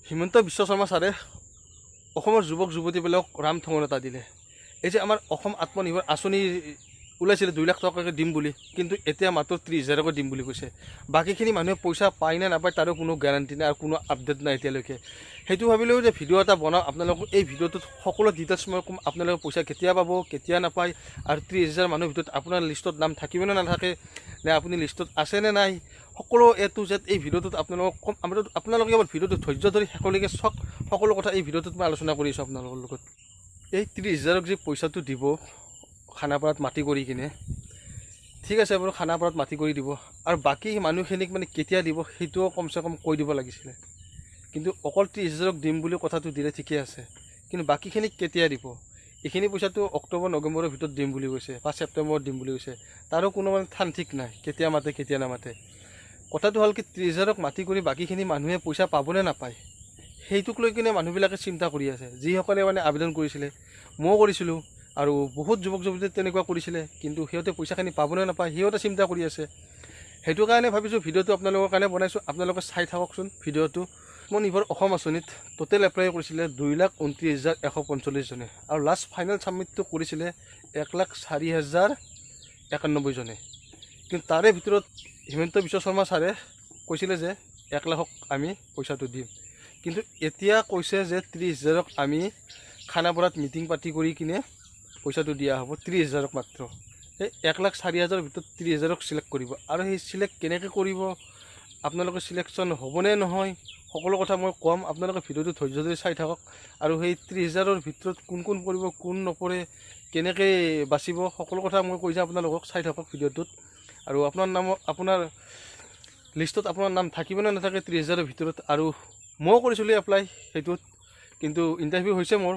হিমন্ত বিশ্ব শৰ্মা ছাৰে অসমৰ যুৱক যুৱতীবিলাকক ৰামঠঙন এটা দিলে। এই যে আমাৰ অসম আত্মনিৰ্ভৰ আঁচনি ওলাইছিলে 2 লাখ টকাকৈ দিম বুলি, কিন্তু এতিয়া মাত্ৰ 30,000কৈ দিম বুলি কৈছে। বাকীখিনি মানুহে পইচা পায় নে নাপায় তাৰো কোনো গেৰাণ্টি নাই আৰু কোনো আপডেট নাই এতিয়ালৈকে। সেইটো ভাবিলেও যে ভিডিঅ' এটা বনাওঁ আপোনালোকক, এই ভিডিঅ'টোত সকলো ডিটেইলছ মই ক'ম। আপোনালোকে পইচা কেতিয়া পাব, কেতিয়া নাপায়, আৰু 30,000 মানুহৰ ভিতৰত আপোনাৰ লিষ্টত নাম থাকিব নে নাথাকে, নে আপুনি লিষ্টত আছে নে নাই, সকলো A to Z এই ভিডিঅ'টোত আপোনালোকক ক'ম। আপোনালোকে এবাৰ ভিডিঅ'টো ধৈৰ্য ধৰি শেষলৈকে চাওক। সকলো কথা এই ভিডিঅ'টোত মই আলোচনা কৰি আছোঁ আপোনালোকৰ লগত। এই 30,000ক যে পইচাটো দিব খানাপাৰাত মাটি কৰি কিনে, ঠিক আছে বাৰু, খানাপাৰাত মাটি কৰি দিব, আৰু বাকী মানুহখিনিক মানে কেতিয়া দিব সেইটোও কমচে কম কৈ দিব লাগিছিলে। কিন্তু অকল 30,000ক দিম বুলি কথাটো দিলে ঠিকে আছে, কিন্তু বাকীখিনিক কেতিয়া দিব? এইখিনি পইচাটো অক্টোবৰ নৱেম্বৰৰ ভিতৰত দিম বুলি কৈছে, বা ছেপ্টেম্বৰত দিম বুলি কৈছে। তাৰো কোনো মানে থান ঠিক নাই, কেতিয়া মাতে কেতিয়া নামাতে। কথাটো হ'ল কি, 30,000ক মাটি কৰি বাকীখিনি মানুহে পইচা পাবনে নাপায় সেইটোক লৈ কিনে মানুহবিলাকে চিন্তা কৰি আছে। যিসকলে মানে আবেদন কৰিছিলে, ময়ো কৰিছিলোঁ, আৰু বহুত যুৱক যুৱতীয়ে তেনেকুৱা কৰিছিলে, কিন্তু সিহঁতে পইচাখিনি পাবনে নাপায় সিহঁতে চিন্তা কৰি আছে। সেইটো কাৰণে ভাবিছোঁ ভিডিঅ'টো আপোনালোকৰ কাৰণে বনাইছোঁ। আপোনালোকে চাই থাককচোন ভিডিঅ'টো। আত্মনিৰ্ভৰ অসম আঁচনিত টোটেল এপ্লাই কৰিছিলে 2,29,145 জনে, আৰু লাষ্ট ফাইনেল ছাবমিটটো কৰিছিলে 1,04,091 জনে। কিন্তু তাৰে ভিতৰত হিমন্ত বিশ্ব শৰ্মা ছাৰে কৈছিলে যে 1 লাখক আমি পইচাটো দিম, কিন্তু এতিয়া কৈছে যে 30,000ক আমি খানাপাৰাত মিটিং পাতি কৰি কিনে পইচাটো দিয়া হ'ব। 30,000ক মাত্ৰ। সেই 1,04,000ৰ ভিতৰত 30,000ক চিলেক্ট কৰিব, আৰু সেই চিলেক্ট কেনেকৈ কৰিব, আপোনালোকে চিলেকশ্যন হ'বনে নহয়, সকলো কথা মই ক'ম। আপোনালোকে ভিডিঅ'টো ধৈৰ্য ধৰি চাই থাকক। আৰু সেই 30,000ৰ ভিতৰত কোন কোন পৰিব, কোন নপৰে, কেনেকৈ বাচিব, সকলো কথা মই কৈ যাম আপোনালোকক। চাই থাকক ভিডিঅ'টোত। আৰু আপোনাৰ লিষ্টত আপোনাৰ নাম থাকিবনে নাথাকে 30,000ৰ ভিতৰত। আৰু ময়ো কৰিছিলোঁ এপ্লাই সেইটোত, কিন্তু ইণ্টাৰভিউ হৈছে মোৰ,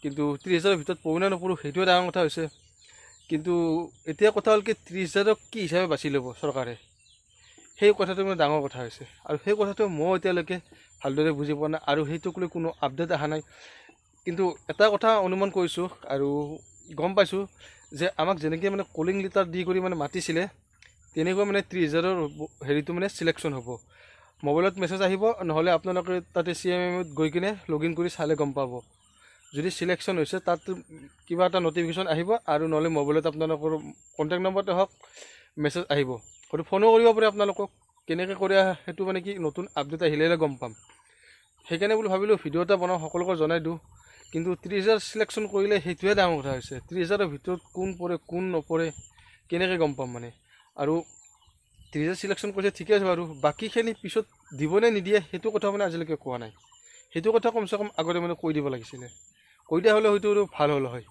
কিন্তু 30,000ৰ ভিতৰত পৰোঁ নে নপৰোঁ সেইটোৱে ডাঙৰ কথা হৈছে। কিন্তু এতিয়া কথা হ'ল কি, 30,000ক কি হিচাপে বাছি ল'ব চৰকাৰে, সেই কথাটো মানে ডাঙৰ কথা হৈছে। আৰু সেই কথাটো মই এতিয়ালৈকে ভালদৰে বুজি পোৱা নাই, আৰু সেইটোক লৈ কোনো আপডেট অহা নাই। কিন্তু এটা কথা অনুমান কৰিছোঁ আৰু গম পাইছোঁ যে আমাক যেনেকৈ মানে কলিং লেটাৰ দি কৰি মানে মাতিছিলে, তেনেকৈ মানে 30,000ৰ হেৰিটো মানে চিলেকশ্যন হ'ব। মোবাইলত মেছেজ আহিব, নহ'লে আপোনালোকে তাতে CMMত গৈ কিনে লগ ইন কৰি চালে গম পাব। যদি চিলেকশ্যন হৈছে তাত কিবা এটা নটিফিকেশ্যন আহিব, আৰু নহ'লে মোবাইলত আপোনালোকৰ কণ্টেক্ট নম্বৰতে হওক মেছেজ আহিব, হয়তো ফোনো কৰিব পাৰে আপোনালোকক। কেনেকৈ কৰে সেইটো মানে কি, নতুন আপডেট আহিলেহে গম পাম। সেইকাৰণে বুলি ভাবিলোঁ ভিডিঅ' এটা বনাওঁ, সকলোকে জনাই দিওঁ। কিন্তু 30,000 চিলেকশ্যন কৰিলে সেইটোৱে ডাঙৰ কথা হৈছে। 30,000ৰ ভিতৰত কোন পৰে কোন নপৰে কেনেকৈ গম পাম মানে। আৰু 30,000 চিলেকশ্যন কৰিছে ঠিকে আছে বাৰু, বাকীখিনি পিছত দিবনে নিদিয়ে সেইটো কথা মানে আজিলৈকে কোৱা নাই। সেইটো কথা কমচে কম আগতে মানে কৈ দিব লাগিছিলে। কৈ দিয়া হ'লে হয়তো ভাল হ'ল হয়।